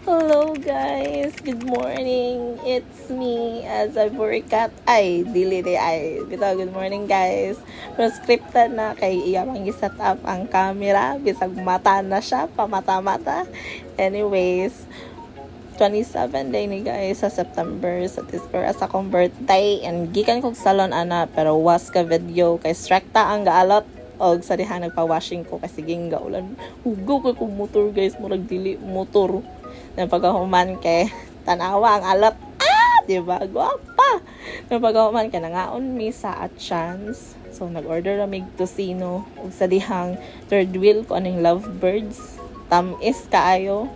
Hello guys, good morning. It's me as a Burikat. Ay, dili di ay. Bitaw, good morning guys. Pero scripted na kay iyamang i-set up ang camera. Bisag mata na siya, pamata-mata. Anyways, 27 day ni guys sa September sa Tisper as akong birthday. And gikan kong salon ana, pero was ka video kay strakta ang gaalot. Og sa diha nagpa-washing ko kasi gingga ulan. Hugaw ko kong motor guys, murag dili motor. Na pagkahuman kay tanawa ang alat. Diba? Guwapa! Na pagkahuman kay nangaon mi sa at chance. So nag-order ramig tosino ug sa dihang third wheel ko aning lovebirds. Tamis kaayo.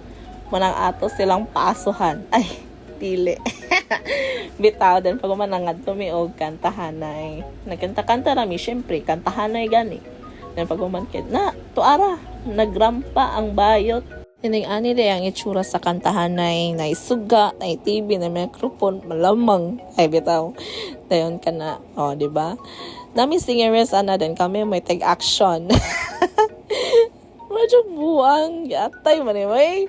Manang ato silang paasuhan. Ay, dili. Bitaw din pag manangad mi og kantahanay. Nagkanta-kanta rami syempre kantahanay gani. Dan pag kay na tuara nagrampa ang bayot. Hining ani de ang itsura sa kantahan na isuga, na TV, na microphone, malamang. Ay, bitaw. Dayon ka na. O, diba? Dami singeres, din kami, may tag-action. Medyo buwang. Yatay, manimay.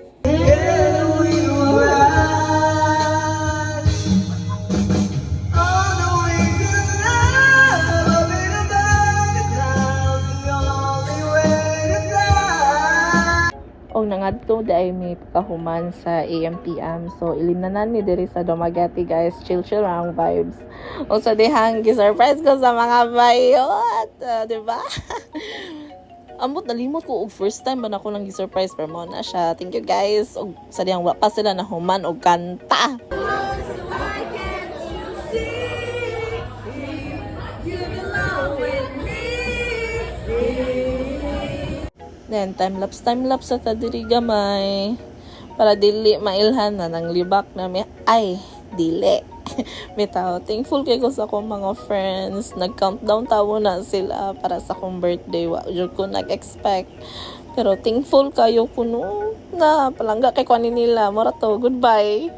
Og nangadto dai may pagkahuman sa AM/PM. So ilimnanan mi diri sa Dumaguete guys. Chill ang vibes. O sa dihang gi-surprise ko sa mga bayot, di ba? Ambot nalimot ko og first time ba na ako nang gi-surprise pero mo na siya. Thank you guys. Og sa dihang wa pa sila nahuman og kanta. Then, time-lapse sa tadiri gamay. Para dili mailhan na ng libak na may, ay, dili. Bitaw, thankful kay ko sa akong mga friends. Nag-countdown tawo na sila para sa akong birthday. Wajud ko nag-expect. Pero thankful kayo kuno na palangga kay kuanin nila. Mora to, goodbye.